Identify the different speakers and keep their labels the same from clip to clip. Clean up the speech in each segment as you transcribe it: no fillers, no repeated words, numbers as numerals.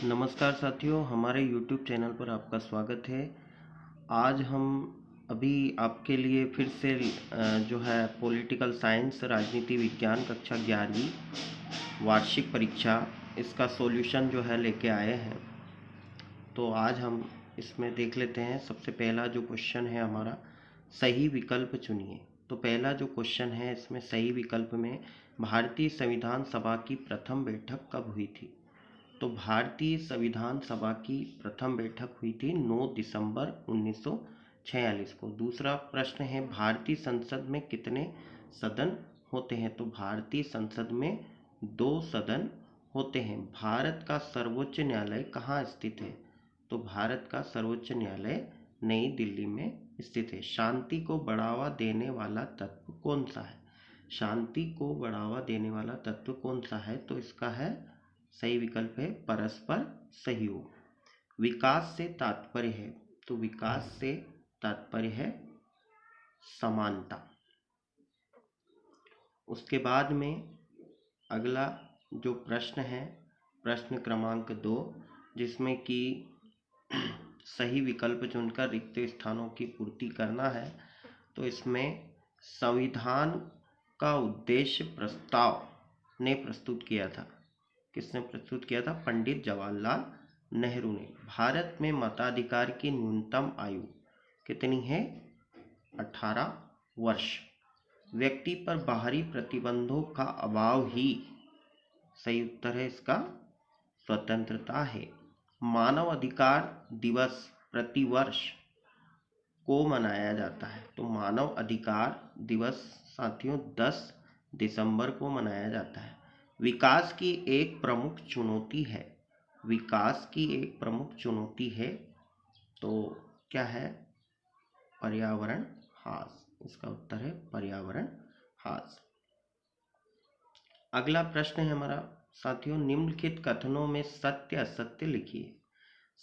Speaker 1: नमस्कार साथियों, हमारे YouTube चैनल पर आपका स्वागत है। आज हम अभी आपके लिए फिर से जो है पॉलिटिकल साइंस राजनीति विज्ञान कक्षा 11वीं वार्षिक परीक्षा इसका सॉल्यूशन जो है लेके आए हैं। तो आज हम इसमें देख लेते हैं। सबसे पहला जो क्वेश्चन है हमारा, सही विकल्प चुनिए। तो पहला जो क्वेश्चन है इसमें सही विकल्प में भारतीय संविधान सभा की प्रथम बैठक कब हुई थी? तो भारतीय संविधान सभा की प्रथम बैठक हुई थी 9 दिसंबर 1946 को। दूसरा प्रश्न है, भारतीय संसद में कितने सदन होते हैं? तो भारतीय संसद में 2 सदन होते हैं। भारत का सर्वोच्च न्यायालय कहाँ स्थित है? तो भारत का सर्वोच्च न्यायालय नई दिल्ली में स्थित है। शांति को बढ़ावा देने वाला तत्व कौन सा है? शांति को बढ़ावा देने वाला तत्व कौन सा है? तो इसका है सही विकल्प है परस्पर सहयोग। विकास से तात्पर्य है, तो विकास से तात्पर्य है समानता। उसके बाद में अगला जो प्रश्न है, प्रश्न क्रमांक 2, जिसमें कि सही विकल्प चुनकर रिक्त स्थानों की पूर्ति करना है। तो इसमें संविधान का उद्देश्य प्रस्ताव ने प्रस्तुत किया था। किसने प्रस्तुत किया था? पंडित जवाहरलाल नेहरू ने। भारत में मताधिकार की न्यूनतम आयु कितनी है? 18 वर्ष। व्यक्ति पर बाहरी प्रतिबंधों का अभाव ही सही उत्तर है इसका स्वतंत्रता है। मानव अधिकार दिवस प्रतिवर्ष को मनाया जाता है। तो मानव अधिकार दिवस साथियों 10 दिसंबर को मनाया जाता है। विकास की एक प्रमुख चुनौती है। विकास की एक प्रमुख चुनौती है, तो क्या है? पर्यावरण ह्रास। इसका उत्तर है पर्यावरण ह्रास। अगला प्रश्न है हमारा साथियों, निम्नलिखित कथनों में सत्य असत्य लिखिए।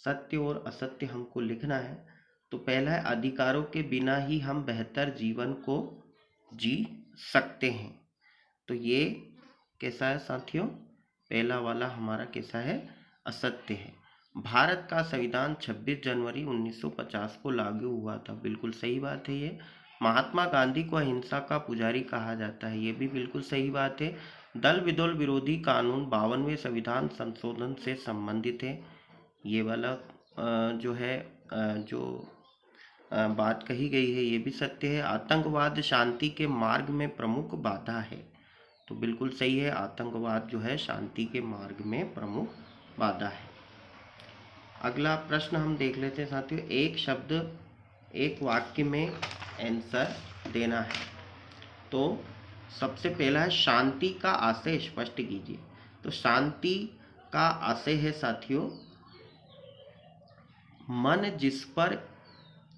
Speaker 1: सत्य और असत्य हमको लिखना है। तो पहला है, अधिकारों के बिना ही हम बेहतर जीवन को जी सकते हैं। तो ये कैसा है साथियों? पहला वाला हमारा कैसा है? असत्य है। भारत का संविधान 26 जनवरी 1950 को लागू हुआ था। बिल्कुल सही बात है ये। महात्मा गांधी को अहिंसा का पुजारी कहा जाता है। ये भी बिल्कुल सही बात है। दल विदोल विरोधी कानून 52वें संविधान संशोधन से संबंधित है। ये वाला जो है जो बात कही गई है ये भी सत्य है। आतंकवाद शांति के मार्ग में प्रमुख बाधा है। तो बिल्कुल सही है, आतंकवाद जो है शांति के मार्ग में प्रमुख बाधा है। अगला प्रश्न हम देख लेते हैं साथियों, एक शब्द एक वाक्य में आंसर देना है। तो सबसे पहला है, शांति का आशय स्पष्ट कीजिए। तो शांति का आशय है साथियों, मन जिस पर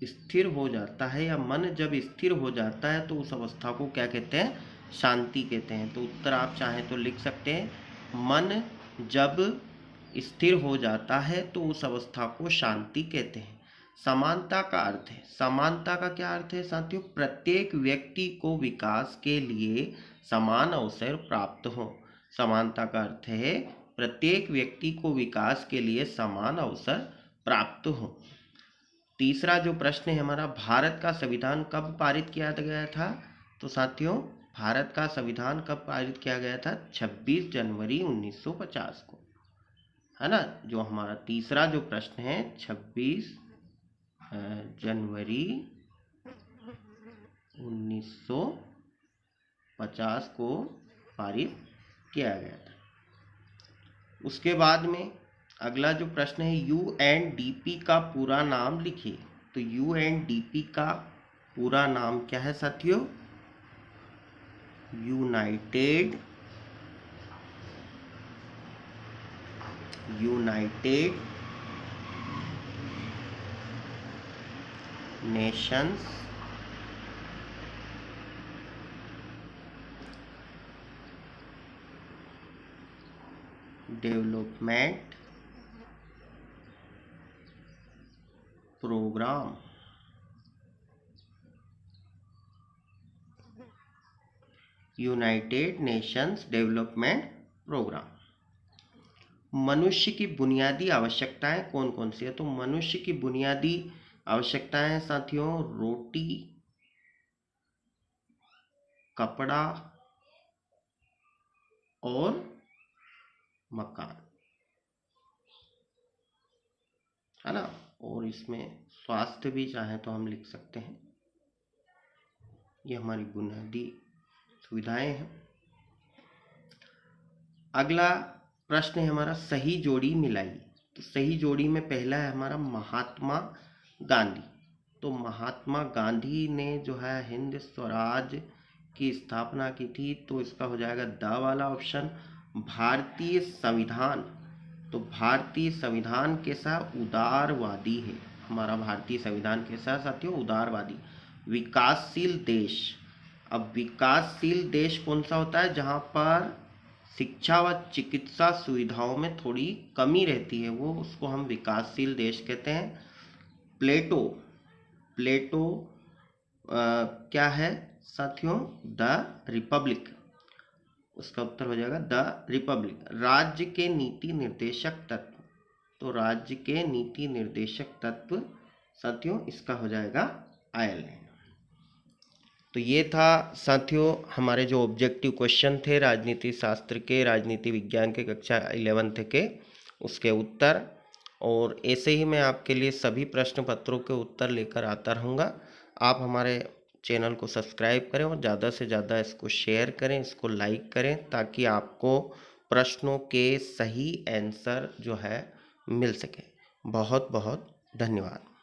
Speaker 1: स्थिर हो जाता है या मन जब स्थिर हो जाता है तो उस अवस्था को क्या कहते हैं? शांति कहते हैं। तो उत्तर आप चाहें तो लिख सकते हैं, मन जब स्थिर हो जाता है तो उस अवस्था को शांति कहते हैं। समानता का अर्थ है, समानता का क्या अर्थ है साथियों? प्रत्येक व्यक्ति को विकास के लिए समान अवसर प्राप्त हो। समानता का अर्थ है प्रत्येक व्यक्ति को विकास के लिए समान अवसर प्राप्त हो। तीसरा जो प्रश्न है हमारा, भारत का संविधान कब पारित किया गया था? तो साथियों भारत का संविधान कब पारित किया गया था? 26 जनवरी 1950 को, है ना। जो हमारा तीसरा जो प्रश्न है 26 जनवरी 1950 को पारित किया गया था। उसके बाद में अगला जो प्रश्न है, UNDP का पूरा नाम लिखिए। तो UNDP का पूरा नाम क्या है साथियों? United Nations Development Programme. United Nations Development Programme. मनुष्य की बुनियादी आवश्यकताएं कौन कौन सी है? तो मनुष्य की बुनियादी आवश्यकताएं हैं साथियों, रोटी, कपड़ा और मकान, है ना। और इसमें स्वास्थ्य भी चाहे तो हम लिख सकते हैं। ये हमारी बुनियादी सुविधाएं हैं। अगला प्रश्न है हमारा, सही जोड़ी मिलाइए। तो सही जोड़ी में पहला है हमारा महात्मा गांधी। तो महात्मा गांधी ने जो है हिंद स्वराज की स्थापना की थी, तो इसका हो जाएगा द वाला ऑप्शन। भारतीय संविधान, तो भारतीय संविधान कैसा? उदारवादी है हमारा भारतीय संविधान। कैसा साथियों? उदारवादी। विकासशील देश, अब विकासशील देश कौन सा होता है? जहाँ पर शिक्षा व चिकित्सा सुविधाओं में थोड़ी कमी रहती है, वो उसको हम विकासशील देश कहते हैं। प्लेटो, प्लेटो क्या है साथियों? The Republic. उसका उत्तर हो जाएगा द रिपब्लिक। राज्य के नीति निर्देशक तत्व, तो राज्य के नीति निर्देशक तत्व साथियों इसका हो जाएगा आयरलैंड। तो ये था साथियों हमारे जो ऑब्जेक्टिव क्वेश्चन थे राजनीति शास्त्र के, राजनीति विज्ञान के कक्षा 11th के, उसके उत्तर। और ऐसे ही मैं आपके लिए सभी प्रश्न पत्रों के उत्तर लेकर आता रहूँगा। आप हमारे चैनल को सब्सक्राइब करें और ज़्यादा से ज़्यादा इसको शेयर करें, इसको लाइक करें, ताकि आपको प्रश्नों के सही आंसर जो है मिल सके। बहुत बहुत धन्यवाद।